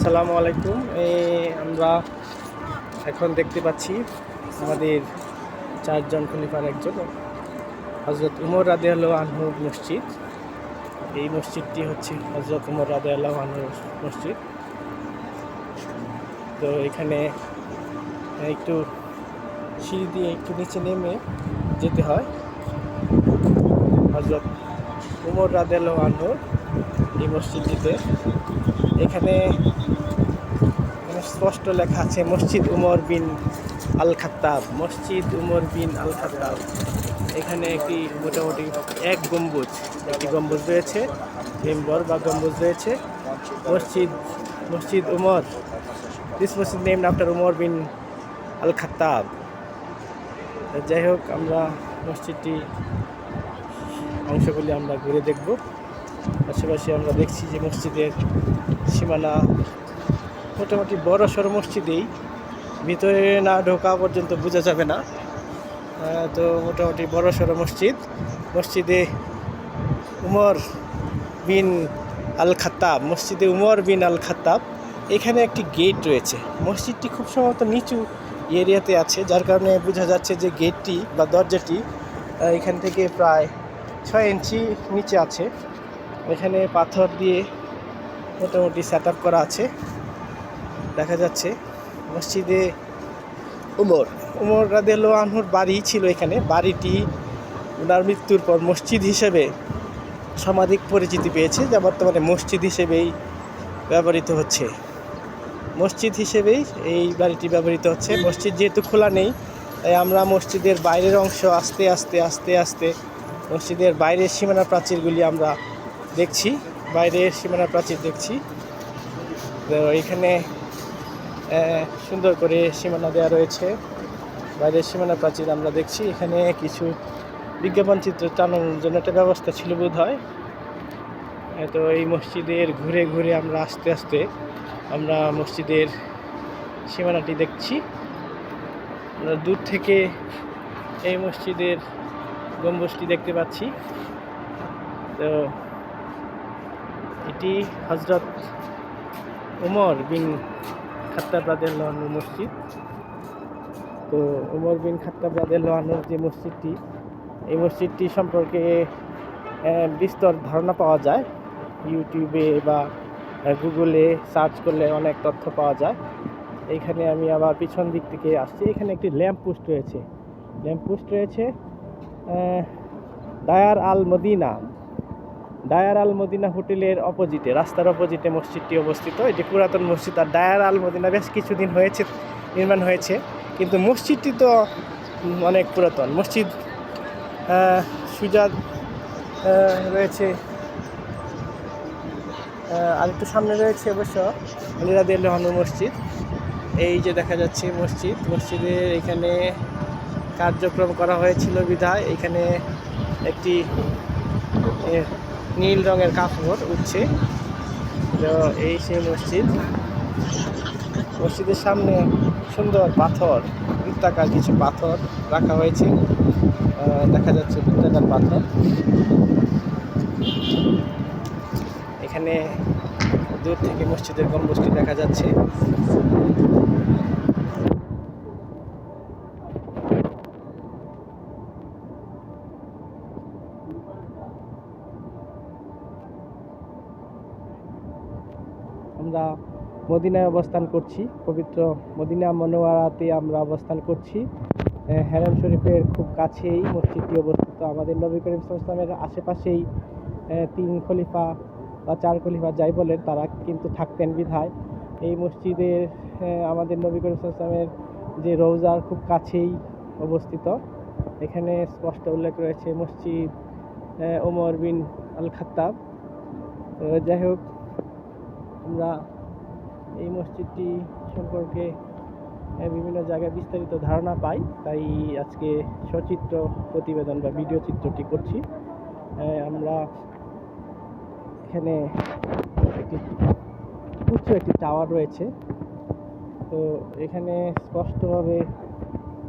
আসসালামু আলাইকুম। আমরা এখন দেখতে পাচ্ছি আমাদের চারজন খলিফার একজন হজরত উমর রাদিয়াল্লাহু আনহুর মসজিদ। এই মসজিদটি হচ্ছে হজরত উমর রাদিয়াল্লাহু আনহুর মসজিদ। তো এখানে একটু সিঁড়ি দিয়ে একটু নিচে নেমে যেতে হয় হজরত উমর রাদিয়াল্লাহু আনহুর এই মসজিদটিতে। এখানে স্পষ্ট লেখা আছে মসজিদ উমর বিন আল খাত্তাব, মসজিদ উমর বিন আল খাত্তাব। এখানে একটি মোটামুটি একটি গম্বুজ রয়েছে, মেম্বর বা গম্বুজ রয়েছে। মসজিদ উমর, দিস মসজিদ নেমড আফটার উমর বিন আল খাত্তাব। যাই হোক, আমরা মসজিদটি অংশগুলি আমরা ঘুরে দেখব। আশেপাশে আমরা দেখছি যে মসজিদের সীমানা মোটামুটি বড় সড়ো মসজিদেই, ভিতরে না ঢোকা পর্যন্ত বোঝা যাবে না। তো মোটামুটি বড় সড়ো মসজিদে উমর বিন আল খাত্তাব। এখানে একটি গেট রয়েছে। মসজিদটি খুব সম্ভবত নিচু এরিয়াতে আছে, যার কারণে বোঝা যাচ্ছে যে গেটটি বা দরজাটি এখান থেকে প্রায় 6 ইঞ্চি নিচে আছে। এখানে পাথর দিয়ে মোটামুটি সেট আপ করা আছে। দেখা যাচ্ছে মসজিদে উমর রাদিয়াল্লাহু আনহুর বাড়ি ছিল এখানে। বাড়িটি ওনার মৃত্যুর পর মসজিদ হিসেবে সমাধিক পরিচিতি পেয়েছে, যা বর্তমানে মসজিদ হিসেবেই ব্যবহৃত হচ্ছে। এই বাড়িটি ব্যবহৃত হচ্ছে। মসজিদ যেহেতু খোলা নেই, তাই আমরা মসজিদের বাইরের অংশ আস্তে আস্তে মসজিদের বাইরের সীমানা প্রাচীরগুলি আমরা দেখছি। তো এখানে সুন্দর করে সীমানা দেওয়া রয়েছে। বাইরের সীমানা প্রাচীর আমরা দেখছি। এখানে কিছু বিজ্ঞাপন চিত্র টানানোর জন্য একটা ব্যবস্থা ছিল বোধ হয়। তো এই মসজিদের ঘুরে আমরা আস্তে আমরা মসজিদের সীমানাটি দেখছি। আমরা দূর থেকে এই মসজিদের গম্বুজটি দেখতে পাচ্ছি। তো এটি হজরত উমর বিন খাত্তাব রাদিয়াল্লাহু আনহুর মসজিদ। তো উমর বিন খাত্তাব রাদিয়াল্লাহু আনহুর যে মসজিদটি, এই মসজিদটি সম্পর্কে বিস্তর ধারণা পাওয়া যায়। ইউটিউবে বা গুগলে সার্চ করলে অনেক তথ্য পাওয়া যায়। এইখানে আমি আবার পিছন দিক থেকে আসছি। এখানে একটি ল্যাম্প পোস্ট রয়েছে। ডায়ার আল মদিনা হোটেলের অপোজিটে, রাস্তার অপোজিটে মসজিদটি অবস্থিত। এটি পুরাতন মসজিদ। আর ডায়ার আল মদিনা বেশ কিছুদিন নির্মাণ হয়েছে, কিন্তু মসজিদটি তো অনেক পুরাতন। মসজিদ সুজাদ রয়েছে, আর একটু সামনে রয়েছে অবশ্য আলী রাদিয়াল্লাহু আনহুর মসজিদ। এই যে দেখা যাচ্ছে মসজিদের এখানে কার্যক্রম করা হয়েছিল বিধায় এখানে একটি নীল রঙের কাপড় উঠছে। তো এই সেই মসজিদের সামনে সুন্দর বৃত্তাকার কিছু পাথর রাখা হয়েছে। দেখা যাচ্ছে বৃত্তাকার পাথর। এখানে দূর থেকে মসজিদের গম্বুজটি দেখা যাচ্ছে। আমরা মদিনায় অবস্থান করছি, পবিত্র মদিনা মনোয়ারাতে আমরা অবস্থান করছি। হারাম শরীফের খুব কাছেই মসজিদটি অবস্থিত। আমাদের নবী করিম সাল্লাল্লাহু আলাইহি ওয়াসাল্লামের আশেপাশেই 3 খলিফা বা 4 খলিফা যাই বলেন, তারা কিন্তু থাকতেন বিধায় এই মসজিদের আমাদের নবী করিম সাল্লাল্লাহু আলাইহি ওয়াসাল্লামের যে রওজার খুব কাছেই অবস্থিত। এখানে স্পষ্ট উল্লেখ রয়েছে মসজিদ উমর বিন আল খাত্তাব। যাই হোক, আমরা এই মসজিদটি সম্পর্কে বিভিন্ন জায়গায় বিস্তারিত ধারণা পাই, তাই আজকে সচিত্র প্রতিবেদন বা ভিডিও চিত্রটি করছি। আমরা এখানে একটি টাওয়ার রয়েছে। তো এখানে স্পষ্টভাবে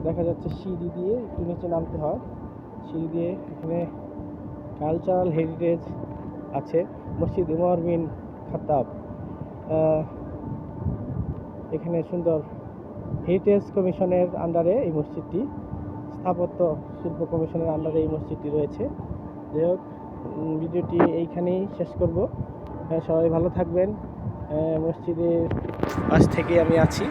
দেখা যাচ্ছে সিঁড়ি দিয়ে একটু নিচে নামতে হয়। এখানে কালচারাল হেরিটেজ আছে। মসজিদ উমর বিন খাত্তাব এখানে সুন্দর হেরিটেজ কমিশনের আন্ডারে এই মসজিদটি, স্থাপত্য শিল্প কমিশনের আন্ডারে এই মসজিদটি রয়েছে। যাই হোক, ভিডিওটি এইখানেই শেষ করব। সবাই ভালো থাকবেন। মসজিদের পাশ থেকে আমি আছি।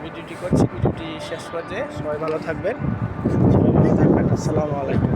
ভিডিওটি করছি, ভিডিওটি শেষ পর্যায়ে সবাই ভালো থাকবেন। আসসালামু আলাইকুম।